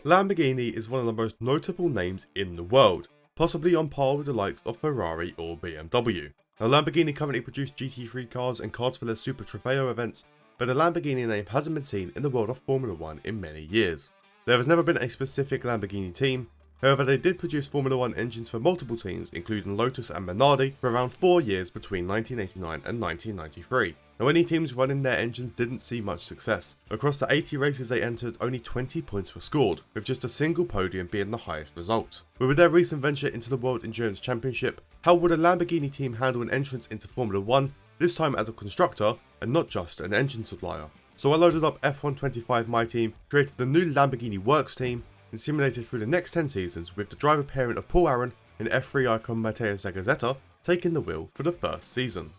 Lamborghini is one of the most notable names in the world, possibly on par with the likes of Ferrari or BMW. Now, Lamborghini currently produce GT3 cars and cars for their Super Trofeo events, but the Lamborghini name hasn't been seen in the world of Formula 1 in many years. There has never been a specific Lamborghini team, however they did produce Formula 1 engines for multiple teams including Lotus and Minardi for around 4 years between 1989 and 1993. Now, any teams running their engines didn't see much success. Across the 80 races they entered, only 20 points were scored, with just a single podium being the highest result. But with their recent venture into the World Endurance Championship, how would a Lamborghini team handle an entrance into Formula 1, this time as a constructor and not just an engine supplier? So I loaded up F125 MyTeam, created the new Lamborghini Works team, and simulated through the next 10 seasons with the driver pairing of Paul Aron and F3 icon Matteo Zagazzetta taking the wheel for the first season.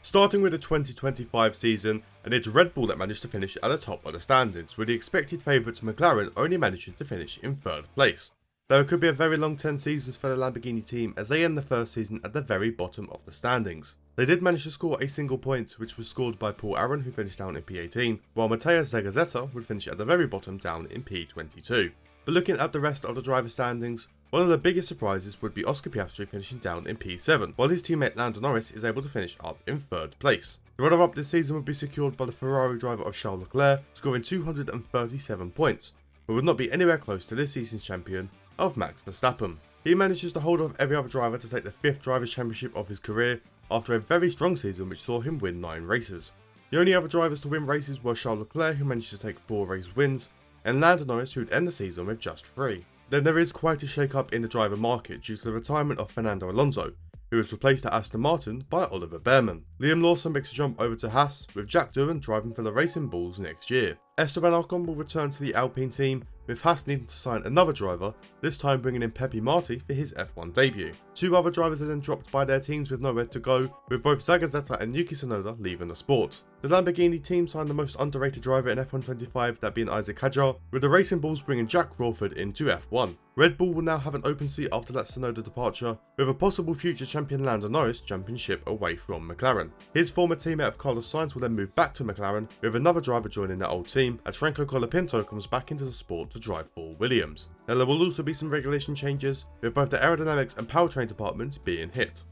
Starting with the 2025 season, and it's Red Bull that managed to finish at the top of the standings, with the expected favourites McLaren only managing to finish in 3rd place. Though it could be a very long 10 seasons for the Lamborghini team as they end the first season at the very bottom of the standings. They did manage to score a single point, which was scored by Paul Aron, who finished down in P18, while Matteo Zagazzetta would finish at the very bottom down in P22. But looking at the rest of the driver standings, one of the biggest surprises would be Oscar Piastri finishing down in P7, while his teammate Lando Norris is able to finish up in 3rd place. The runner-up this season would be secured by the Ferrari driver of Charles Leclerc, scoring 237 points, but would not be anywhere close to this season's champion of Max Verstappen. He manages to hold off every other driver to take the 5th Drivers' Championship of his career after a very strong season which saw him win 9 races. The only other drivers to win races were Charles Leclerc, who managed to take 4 race wins, and Lando Norris, who would end the season with just 3. Then there is quite a shake-up in the driver market due to the retirement of Fernando Alonso, who was replaced at Aston Martin by Oliver Bearman. Liam Lawson makes a jump over to Haas, with Jack Doohan driving for the Racing Bulls next year. Esteban Ocon will return to the Alpine team, with Haas needing to sign another driver, this time bringing in Pepe Marti for his F1 debut. 2 other drivers are then dropped by their teams with nowhere to go, with both Zagazzetta and Yuki Tsunoda leaving the sport. The Lamborghini team signed the most underrated driver in F125, that being Isaac Hadjar, with the Racing Bulls bringing Jack Crawford into F1. Red Bull will now have an open seat after that Tsunoda departure, with a possible future champion Lando Norris jumping ship away from McLaren. His former teammate of Carlos Sainz will then move back to McLaren, with another driver joining their old team, as Franco Colapinto comes back into the sport to drive for Williams. Now there will also be some regulation changes, with both the aerodynamics and powertrain departments being hit.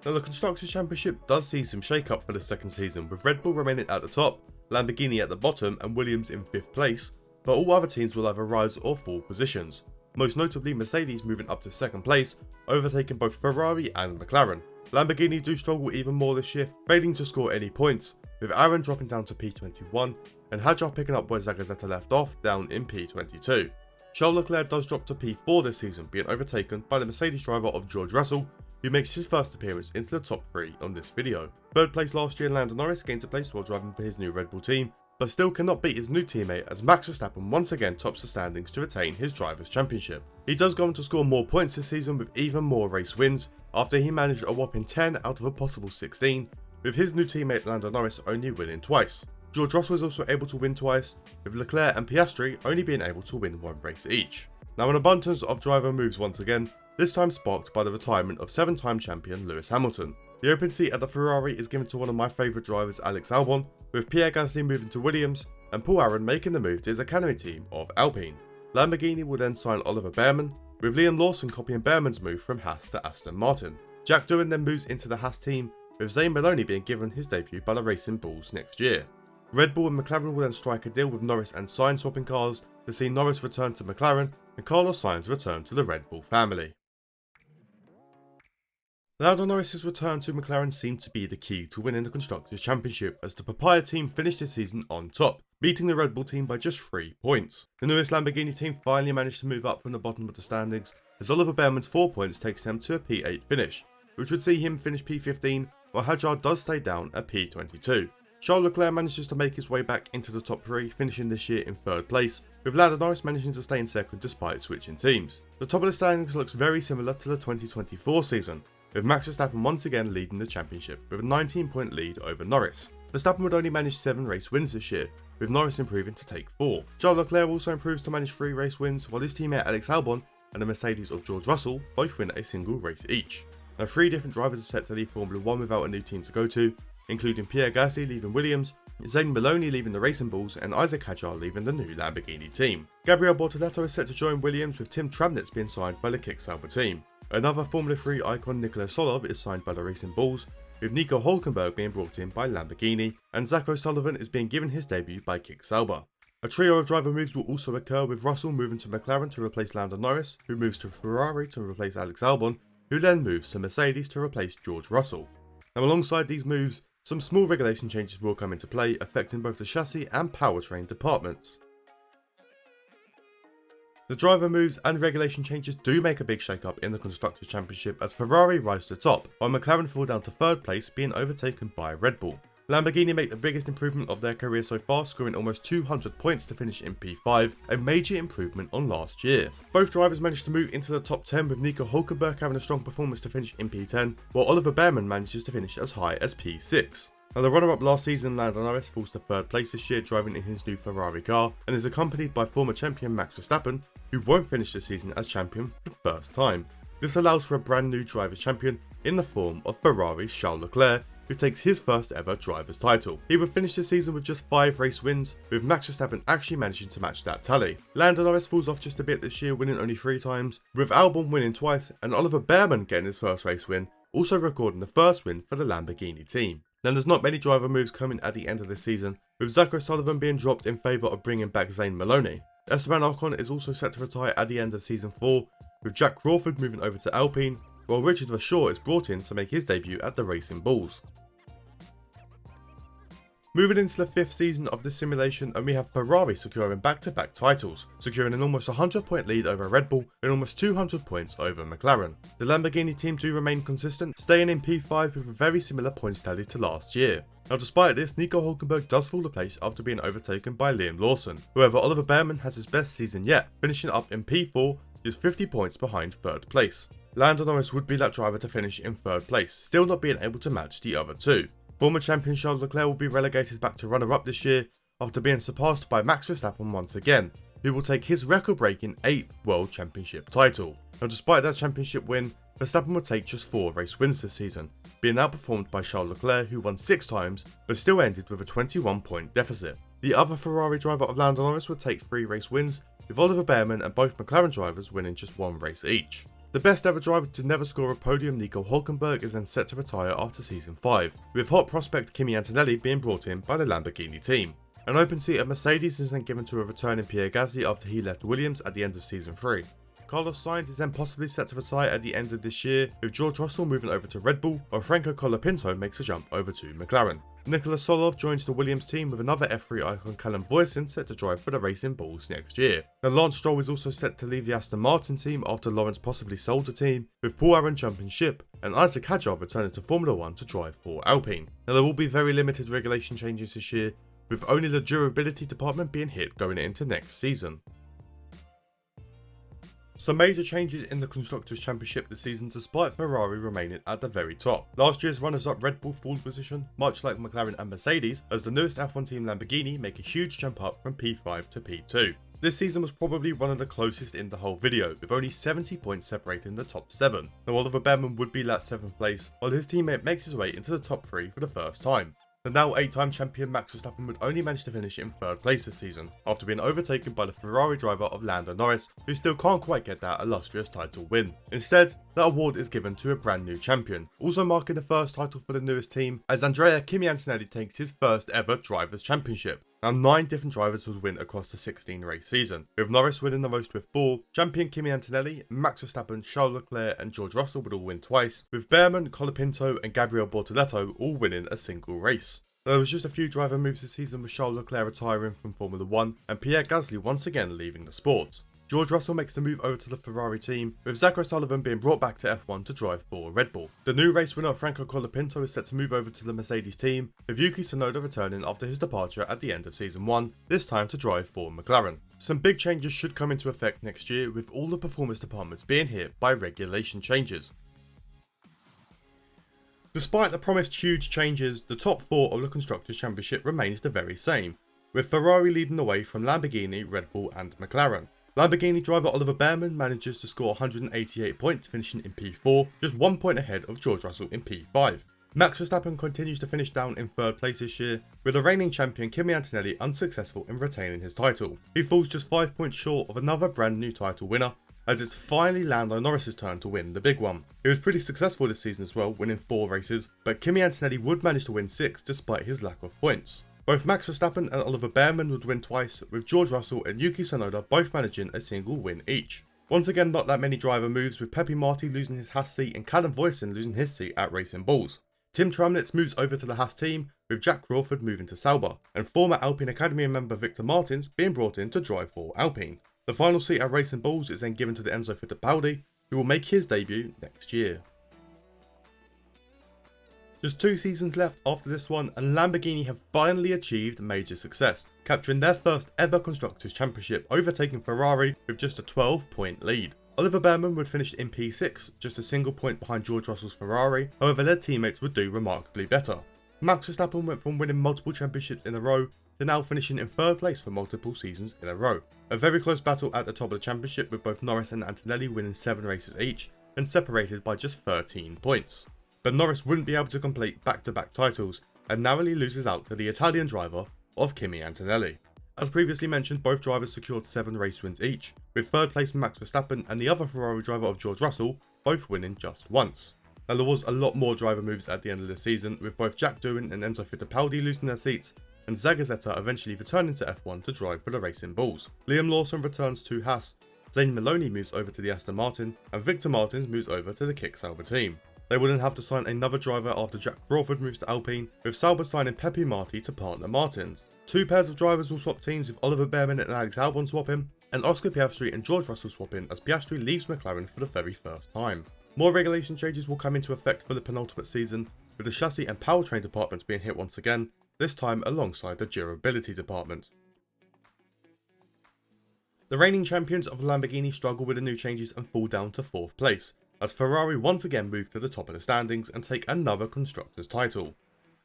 Now the Constructors' Championship does see some shake-up for the second season, with Red Bull remaining at the top, Lamborghini at the bottom and Williams in 5th place, but all other teams will either rise or fall positions, most notably Mercedes moving up to 2nd place, overtaking both Ferrari and McLaren. Lamborghini do struggle even more this year, failing to score any points, with Aron dropping down to P21 and Hadjar picking up where Zagazzetta left off down in P22. Charles Leclerc does drop to P4 this season, being overtaken by the Mercedes driver of George Russell, who makes his first appearance into the top 3 on this video. 3rd place last year, Lando Norris gains a place while driving for his new Red Bull team, but still cannot beat his new teammate as Max Verstappen once again tops the standings to retain his Drivers' Championship. He does go on to score more points this season with even more race wins, after he managed a whopping 10 out of a possible 16, with his new teammate Lando Norris only winning twice. George Russell was also able to win twice, with Leclerc and Piastri only being able to win 1 race each. Now an abundance of driver moves once again, this time sparked by the retirement of 7-time champion Lewis Hamilton. The open seat at the Ferrari is given to one of my favourite drivers, Alex Albon, with Pierre Gasly moving to Williams and Paul Aron making the move to his academy team of Alpine. Lamborghini will then sign Oliver Bearman, with Liam Lawson copying Bearman's move from Haas to Aston Martin. Jack Doohan then moves into the Haas team, with Zayn Maloney being given his debut by the Racing Bulls next year. Red Bull and McLaren will then strike a deal with Norris and Sainz swapping cars to see Norris return to McLaren and Carlos Sainz return to the Red Bull family. Lando Norris' return to McLaren seemed to be the key to winning the Constructors' Championship, as the Papaya team finished this season on top, beating the Red Bull team by just 3 points. The newest Lamborghini team finally managed to move up from the bottom of the standings, as Oliver Bearman's 4 points takes them to a P8 finish, which would see him finish P15, while Hadjar does stay down at P22. Charles Leclerc manages to make his way back into the top 3, finishing this year in 3rd place, with Lando Norris managing to stay in 2nd despite switching teams. The top of the standings looks very similar to the 2024 season, with Max Verstappen once again leading the championship with a 19-point lead over Norris. Verstappen would only manage 7 race wins this year, with Norris improving to take 4. Charles Leclerc also improves to manage 3 race wins, while his teammate Alex Albon and the Mercedes of George Russell both win a single race each. Now 3 different drivers are set to leave Formula 1 without a new team to go to, including Pierre Gasly leaving Williams, Zane Maloney leaving the Racing Bulls and Isaac Hadjar leaving the new Lamborghini team. Gabriel Bortoleto is set to join Williams, with Tim Tramnitz being signed by the Kick Sauber team. Another Formula 3 icon, Nikola Solov, is signed by the Racing Bulls, with Nico Hülkenberg being brought in by Lamborghini, and Zach O'Sullivan is being given his debut by Kick Sauber. A trio of driver moves will also occur, with Russell moving to McLaren to replace Lando Norris, who moves to Ferrari to replace Alex Albon, who then moves to Mercedes to replace George Russell. Now, alongside these moves, some small regulation changes will come into play, affecting both the chassis and powertrain departments. The driver moves and regulation changes do make a big shake-up in the Constructors' Championship, as Ferrari rise to the top, while McLaren fall down to 3rd place, being overtaken by Red Bull. Lamborghini make the biggest improvement of their career so far, scoring almost 200 points to finish in P5, a major improvement on last year. Both drivers managed to move into the top 10, with Nico Hülkenberg having a strong performance to finish in P10, while Oliver Behrmann manages to finish as high as P6. Now, the runner-up last season, Lando Norris, falls to 3rd place this year, driving in his new Ferrari car, and is accompanied by former champion Max Verstappen, who won't finish the season as champion for the first time. This allows for a brand new drivers' champion in the form of Ferrari's Charles Leclerc, who takes his first ever driver's title. He would finish the season with just 5 race wins, with Max Verstappen actually managing to match that tally. Lando Norris falls off just a bit this year, winning only 3 times, with Albon winning twice, and Oliver Behrmann getting his first race win, also recording the first win for the Lamborghini team. Now, there's not many driver moves coming at the end of this season, with Zach O'Sullivan being dropped in favour of bringing back Zane Maloney. Esteban Ocon is also set to retire at the end of season 4, with Jack Crawford moving over to Alpine, while Richard Verschoor is brought in to make his debut at the Racing Bulls. Moving into the 5th season of this simulation, and we have Ferrari securing back-to-back titles, securing an almost 100-point lead over Red Bull and almost 200 points over McLaren. The Lamborghini team do remain consistent, staying in P5 with a very similar points tally to last year. Now, despite this, Nico Hülkenberg does fall to place after being overtaken by Liam Lawson. However, Oliver Behrmann has his best season yet, finishing up in P4, just 50 points behind 3rd place. Lando Norris would be that driver to finish in 3rd place, still not being able to match the other two. Former champion Charles Leclerc will be relegated back to runner-up this year, after being surpassed by Max Verstappen once again, who will take his record-breaking 8th World Championship title. Now, despite that championship win, Verstappen would take just 4 race wins this season, being outperformed by Charles Leclerc, who won 6 times, but still ended with a 21-point deficit. The other Ferrari driver of Lando Norris would take 3 race wins, with Oliver Behrmann and both McLaren drivers winning just 1 race each. The best ever driver to never score a podium, Nico Hülkenberg, is then set to retire after season 5, with hot prospect Kimi Antonelli being brought in by the Lamborghini team. An open seat at Mercedes is then given to a returning Pierre Gasly after he left Williams at the end of season 3. Carlos Sainz is then possibly set to retire at the end of this year, with George Russell moving over to Red Bull, while Franco Colapinto makes a jump over to McLaren. Nikola Solov joins the Williams team, with another F3 icon Callum Voisin set to drive for the Racing Bulls next year. Now, Lance Stroll is also set to leave the Aston Martin team after Lawrence possibly sold the team, with Paul Aron jumping ship, and Isaac Hadjar returning to Formula 1 to drive for Alpine. Now, there will be very limited regulation changes this year, with only the durability department being hit going into next season. Some major changes in the Constructors' Championship this season, despite Ferrari remaining at the very top. Last year's runners-up Red Bull fall position, much like McLaren and Mercedes, as the newest F1 team Lamborghini make a huge jump up from P5 to P2. This season was probably one of the closest in the whole video, with only 70 points separating the top 7. Now, Oliver Behrmann would be that 7th place, while his teammate makes his way into the top 3 for the first time. The now 8-time champion Max Verstappen would only manage to finish in 3rd place this season, after being overtaken by the Ferrari driver of Lando Norris, who still can't quite get that illustrious title win. Instead, that award is given to a brand new champion, also marking the first title for the newest team, as Andrea Kimi Antonelli takes his first ever Drivers' Championship. Now, 9 different drivers would win across the 16-race season, with Norris winning the most with 4, champion Kimi Antonelli, Max Verstappen, Charles Leclerc and George Russell would all win twice, with Behrmann, Colapinto and Gabriel Bortoleto all winning a single race. There was just a few driver moves this season, with Charles Leclerc retiring from Formula 1 and Pierre Gasly once again leaving the sport. George Russell makes the move over to the Ferrari team, with Zach O'Sullivan being brought back to F1 to drive for Red Bull. The new race winner Franco Colapinto is set to move over to the Mercedes team, with Yuki Tsunoda returning after his departure at the end of season 1, this time to drive for McLaren. Some big changes should come into effect next year, with all the performance departments being hit by regulation changes. Despite the promised huge changes, the top 4 of the Constructors' Championship remains the very same, with Ferrari leading the way from Lamborghini, Red Bull and McLaren. Lamborghini driver Oliver Behrmann manages to score 188 points, finishing in P4, just 1 point ahead of George Russell in P5. Max Verstappen continues to finish down in 3rd place this year, with the reigning champion Kimi Antonelli unsuccessful in retaining his title. He falls just 5 points short of another brand new title winner, as it's finally Lando Norris's turn to win the big one. He was pretty successful this season as well, winning 4 races, but Kimi Antonelli would manage to win 6 despite his lack of points. Both Max Verstappen and Oliver Bearman would win twice, with George Russell and Yuki Tsunoda both managing a single win each. Once again, not that many driver moves, with Pepe Marti losing his Haas seat and Callum Voisin losing his seat at Racing Bulls. Tim Tramnitz moves over to the Haas team, with Jack Crawford moving to Sauber, and former Alpine Academy member Victor Martins being brought in to drive for Alpine. The final seat at Racing Bulls is then given to the Enzo Fittipaldi, who will make his debut next year. Just 2 seasons left after this one, and Lamborghini have finally achieved major success, capturing their first ever Constructors' Championship, overtaking Ferrari with just a 12-point lead. Oliver Bearman would finish in P6, just a single point behind George Russell's Ferrari, however their teammates would do remarkably better. Max Verstappen went from winning multiple championships in a row to now finishing in 3rd place for multiple seasons in a row. A very close battle at the top of the championship, with both Norris and Antonelli winning 7 races each, and separated by just 13 points. But Norris wouldn't be able to complete back-to-back titles, and narrowly loses out to the Italian driver of Kimi Antonelli. As previously mentioned, both drivers secured 7 race wins each, with 3rd place Max Verstappen and the other Ferrari driver of George Russell both winning just once. Now there was a lot more driver moves at the end of the season, with both Jack Doohan and Enzo Fittipaldi losing their seats, and Zagazzetta eventually returning to F1 to drive for the Racing Bulls. Liam Lawson returns to Haas, Zane Maloney moves over to the Aston Martin, and Victor Martins moves over to the Kick Sauber team. They wouldn't have to sign another driver after Jack Crawford moves to Alpine, with Sauber signing Pepe Marti to partner Martins. 2 pairs of drivers will swap teams, with Oliver Bearman and Alex Albon swapping, and Oscar Piastri and George Russell swapping as Piastri leaves McLaren for the very first time. More regulation changes will come into effect for the penultimate season, with the chassis and powertrain departments being hit once again, this time alongside the durability department. The reigning champions of Lamborghini struggle with the new changes and fall down to 4th place, as Ferrari once again move to the top of the standings and take another Constructors' title.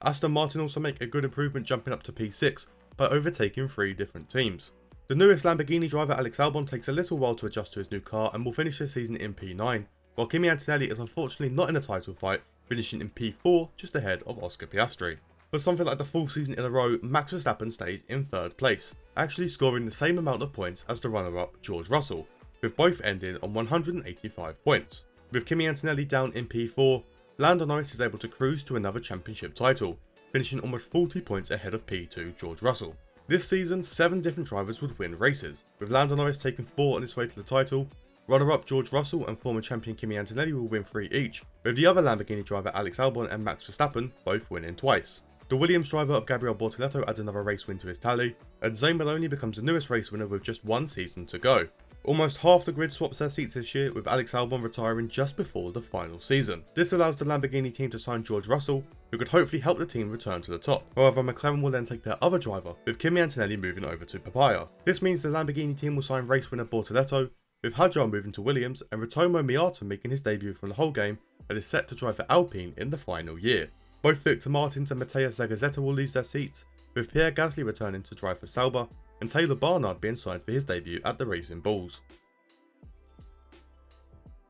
Aston Martin also make a good improvement, jumping up to P6 by overtaking 3 different teams. The newest Lamborghini driver Alex Albon takes a little while to adjust to his new car and will finish this season in P9, while Kimi Antonelli is unfortunately not in a title fight, finishing in P4 just ahead of Oscar Piastri. For something like the 4th season in a row, Max Verstappen stays in 3rd place, actually scoring the same amount of points as the runner-up George Russell, with both ending on 185 points. With Kimi Antonelli down in P4, Lando Norris is able to cruise to another championship title, finishing almost 40 points ahead of P2 George Russell. This season, 7 different drivers would win races, with Lando Norris taking 4 on his way to the title. Runner-up George Russell and former champion Kimi Antonelli will win 3 each, with the other Lamborghini driver Alex Albon and Max Verstappen both winning twice. The Williams driver of Gabriel Bortoleto adds another race win to his tally, and Zane Maloney becomes the newest race winner with just 1 season to go. Almost half the grid swaps their seats this year, with Alex Albon retiring just before the final season. This allows the Lamborghini team to sign George Russell, who could hopefully help the team return to the top. However, McLaren will then take their other driver, with Kimi Antonelli moving over to Papaya. This means the Lamborghini team will sign race winner Bortoleto, with Hadjar moving to Williams and Ritomo Miata making his debut from the whole game and is set to drive for Alpine in the final year. Both Victor Martins and Matthias Zagazzetta will lose their seats, with Pierre Gasly returning to drive for Sauber and Taylor Barnard being signed for his debut at the Racing Bulls.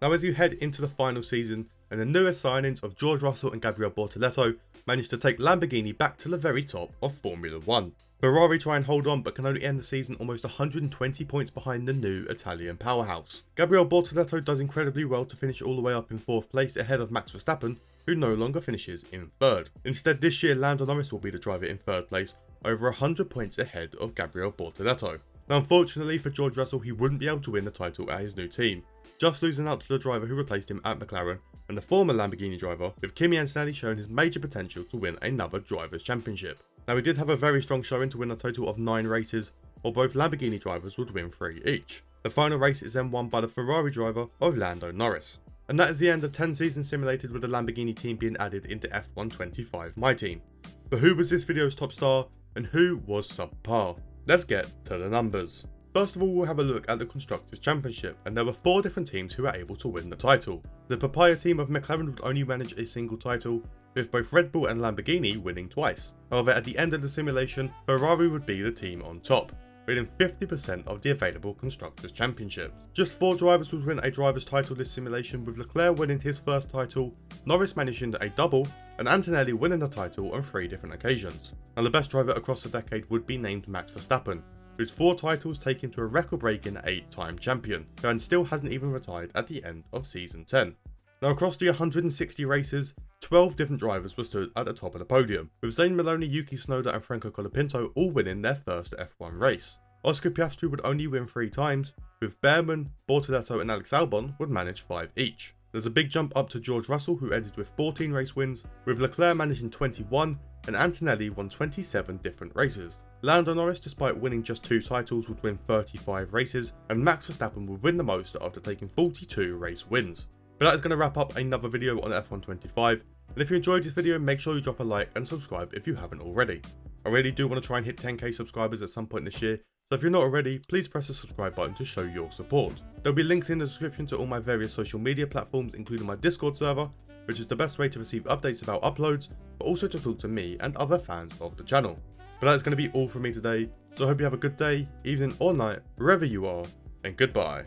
Now as you head into the final season, and the newest signings of George Russell and Gabriel Bortoleto managed to take Lamborghini back to the very top of Formula 1. Ferrari try and hold on but can only end the season almost 120 points behind the new Italian powerhouse. Gabriel Bortoleto does incredibly well to finish all the way up in 4th place ahead of Max Verstappen, who no longer finishes in 3rd. Instead, this year Lando Norris will be the driver in 3rd place, over 100 points ahead of Gabriel Bortoleto. Now unfortunately for George Russell, he wouldn't be able to win the title at his new team, just losing out to the driver who replaced him at McLaren and the former Lamborghini driver, with Kimi Antonelli showing his major potential to win another Drivers' Championship. Now he did have a very strong showing to win a total of 9 races, while both Lamborghini drivers would win 3 each. The final race is then won by the Ferrari driver of Lando Norris. And that is the end of 10 seasons simulated, with the Lamborghini team being added into F1 25 MyTeam. But who was this video's top star and who was subpar? Let's get to the numbers. First of all, we'll have a look at the Constructors' Championship, and there were 4 different teams who were able to win the title. The Papaya team of McLaren would only manage a single title, with both Red Bull and Lamborghini winning twice. However, at the end of the simulation, Ferrari would be the team on top, winning 50% of the available Constructors' Championships. Just 4 drivers would win a driver's title this simulation, with Leclerc winning his first title, Norris managing a double, and Antonelli winning the title on 3 different occasions. And the best driver across the decade would be named Max Verstappen, whose 4 titles take him to a record-breaking 8-time champion, and still hasn't even retired at the end of Season 10. Now across the 160 races, 12 different drivers were stood at the top of the podium, with Zane Maloney, Yuki Tsunoda and Franco Colapinto all winning their first F1 race. Oscar Piastri would only win 3 times, with Behrman, Bortoletto and Alex Albon would manage 5 each. There's a big jump up to George Russell, who ended with 14 race wins, with Leclerc managing 21 and Antonelli won 27 different races. Lando Norris, despite winning just 2 titles, would win 35 races, and Max Verstappen would win the most after taking 42 race wins. But that is going to wrap up another video on F1 25, and if you enjoyed this video, make sure you drop a like and subscribe if you haven't already. I really do want to try and hit 10k subscribers at some point this year, so if you're not already, please press the subscribe button to show your support. There'll be links in the description to all my various social media platforms, including my Discord server, which is the best way to receive updates about uploads, but also to talk to me and other fans of the channel. But that's going to be all from me today, so I hope you have a good day, evening or night, wherever you are, and goodbye.